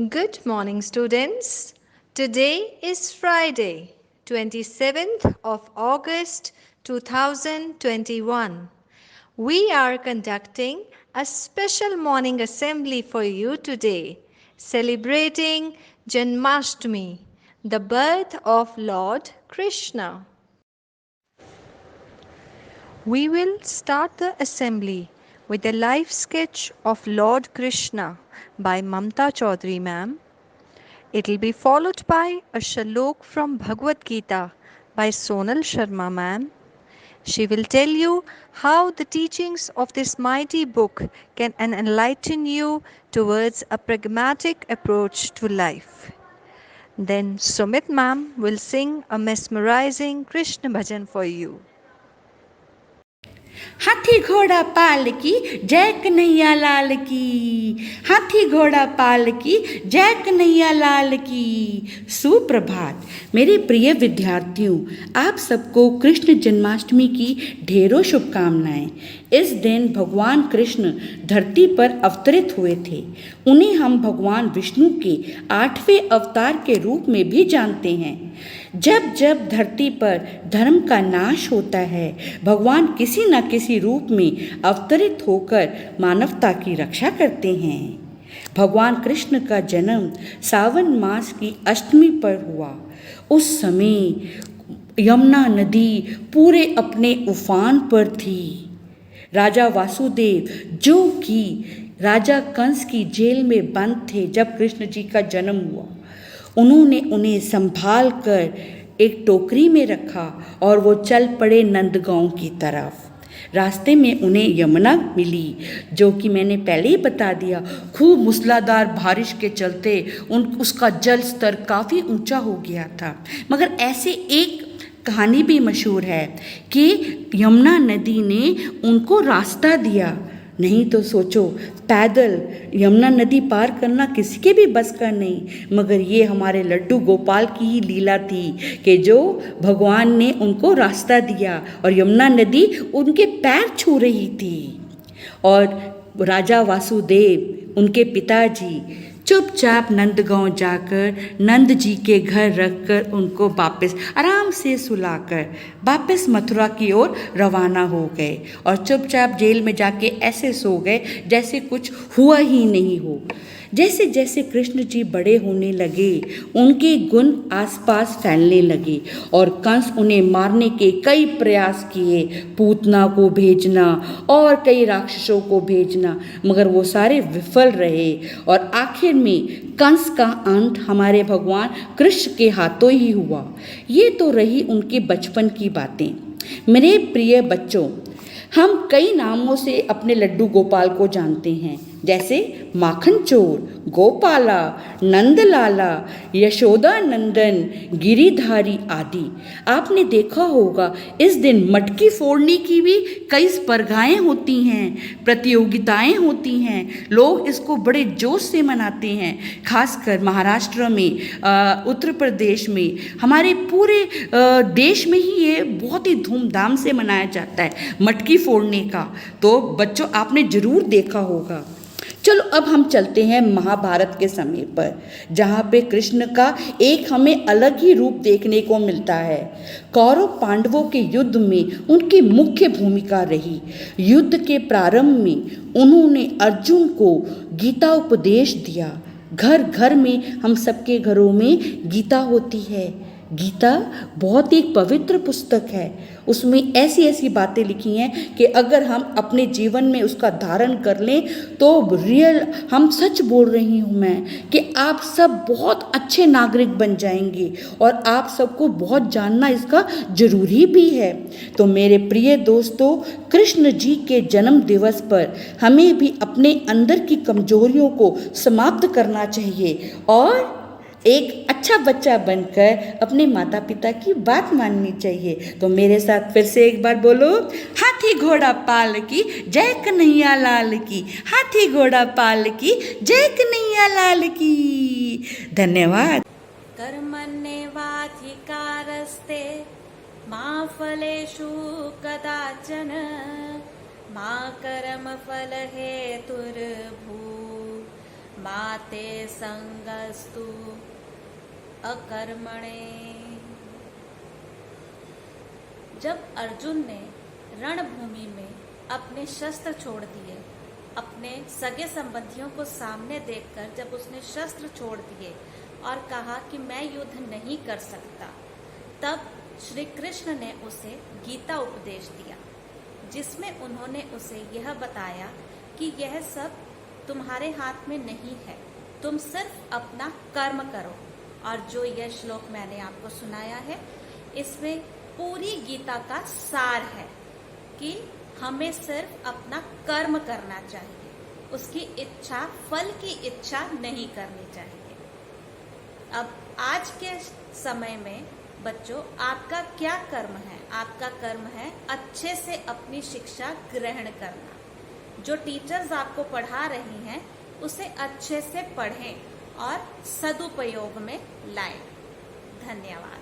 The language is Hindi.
Good morning, students. Today is Friday, 27th of August 2021. We are conducting a special morning assembly for you today, celebrating Janmashtami, the birth of Lord Krishna. We will start the assembly with a live sketch of Lord Krishna by Mamta Chaudhary ma'am. It will be followed by a shalok from Bhagavad Gita by Sonal Sharma ma'am. She will tell you how the teachings of this mighty book can enlighten you towards a pragmatic approach to life. Then Sumit ma'am will sing a mesmerizing Krishna bhajan for you. हाथी घोड़ा पाल की जय कन्हैया लाल की। हाथी घोड़ा पाल की जय कन्हैया लाल की। सुप्रभात मेरे प्रिय विद्यार्थियों, आप सबको कृष्ण जन्माष्टमी की ढेरों शुभकामनाएं। इस दिन भगवान कृष्ण धरती पर अवतरित हुए थे। उन्हें हम भगवान विष्णु के 8वें अवतार के रूप में भी जानते हैं। जब जब धरती पर धर्म का नाश होता है, भगवान किसी न किसी रूप में अवतरित होकर मानवता की रक्षा करते हैं। भगवान कृष्ण का जन्म सावन मास की अष्टमी पर हुआ। उस समय यमुना नदी पूरे अपने उफान पर थी। राजा वासुदेव, जो कि राजा कंस की जेल में बंद थे जब कृष्ण जी का जन्म हुआ, उन्होंने उन्हें संभाल कर एक टोकरी में रखा और वो चल पड़े नंदगांव की तरफ। रास्ते में उन्हें यमुना मिली, जो कि मैंने पहले ही बता दिया, खूब मूसलाधार बारिश के चलते उसका जल स्तर काफ़ी ऊंचा हो गया था। मगर ऐसे एक कहानी भी मशहूर है कि यमुना नदी ने उनको रास्ता दिया। नहीं तो सोचो, पैदल यमुना नदी पार करना किसी के भी बस का नहीं, मगर ये हमारे लड्डू गोपाल की ही लीला थी कि जो भगवान ने उनको रास्ता दिया और यमुना नदी उनके पैर छू रही थी। और राजा वासुदेव, उनके पिताजी, चुपचाप नंदगांव जाकर नंद जी के घर रखकर उनको वापस आराम से सुलाकर वापस मथुरा की ओर रवाना हो गए और चुपचाप जेल में जाके ऐसे सो गए जैसे कुछ हुआ ही नहीं हो। जैसे जैसे कृष्ण जी बड़े होने लगे, उनके गुण आसपास फैलने लगे और कंस उन्हें मारने के कई प्रयास किए, पूतना को भेजना और कई राक्षसों को भेजना, मगर वो सारे विफल रहे और आखिर में कंस का अंत हमारे भगवान कृष्ण के हाथों ही हुआ। ये तो रही उनके बचपन की बातें। मेरे प्रिय बच्चों, हम कई नामों से अपने लड्डू गोपाल को जानते हैं, जैसे माखन चोर, गोपाला, नंदलाला, यशोदा नंदन, गिरिधारी आदि। आपने देखा होगा इस दिन मटकी फोड़ने की भी कई स्पर्धाएं होती हैं, प्रतियोगिताएं होती हैं। लोग इसको बड़े जोश से मनाते हैं, खासकर महाराष्ट्र में, उत्तर प्रदेश में, हमारे पूरे देश में ही ये बहुत ही धूमधाम से मनाया जाता है मटकी फोड़ने का। तो बच्चों, आपने ज़रूर देखा होगा। चलो अब हम चलते हैं महाभारत के समय पर, जहाँ पे कृष्ण का एक हमें अलग ही रूप देखने को मिलता है। कौरव पांडवों के युद्ध में उनकी मुख्य भूमिका रही। युद्ध के प्रारंभ में उन्होंने अर्जुन को गीता उपदेश दिया। घर घर में, हम सबके घरों में गीता होती है। गीता बहुत ही एक पवित्र पुस्तक है। उसमें ऐसी ऐसी बातें लिखी हैं कि अगर हम अपने जीवन में उसका धारण कर लें तो रियल, हम सच बोल रही हूँ मैं, कि आप सब बहुत अच्छे नागरिक बन जाएंगे और आप सबको बहुत जानना इसका जरूरी भी है। तो मेरे प्रिय दोस्तों, कृष्ण जी के जन्म दिवस पर हमें भी अपने अंदर की कमजोरियों को समाप्त करना चाहिए और एक अच्छा बच्चा बनकर अपने माता पिता की बात माननी चाहिए। तो मेरे साथ फिर से एक बार बोलो, हाथी घोड़ा पाल की जय कन्हैया लाल की। हाथी घोड़ा पाल की जय कन्हैया लाल की। धन्यवाद। कर्मण्येवाधिकारस्ते मा फलेषु कदाचन मा कर्मफलहेतुर्भूः मा ते संगस्तु अकर्मणे। जब अर्जुन ने रणभूमि में अपने शस्त्र छोड़ दिए, अपने सगे संबंधियों को सामने देखकर जब उसने शस्त्र छोड़ दिए और कहा कि मैं युद्ध नहीं कर सकता, तब श्री कृष्ण ने उसे गीता उपदेश दिया, जिसमें उन्होंने उसे यह बताया कि यह सब तुम्हारे हाथ में नहीं है, तुम सिर्फ अपना कर्म करो। और जो यह श्लोक मैंने आपको सुनाया है, इसमें पूरी गीता का सार है कि हमें सिर्फ अपना कर्म करना चाहिए, उसकी इच्छा, फल की इच्छा नहीं करनी चाहिए। अब आज के समय में बच्चों, आपका क्या कर्म है? आपका कर्म है अच्छे से अपनी शिक्षा ग्रहण करना। जो टीचर्स आपको पढ़ा रही हैं, उसे अच्छे से पढ़ें और सदुपयोग में लाएं। धन्यवाद।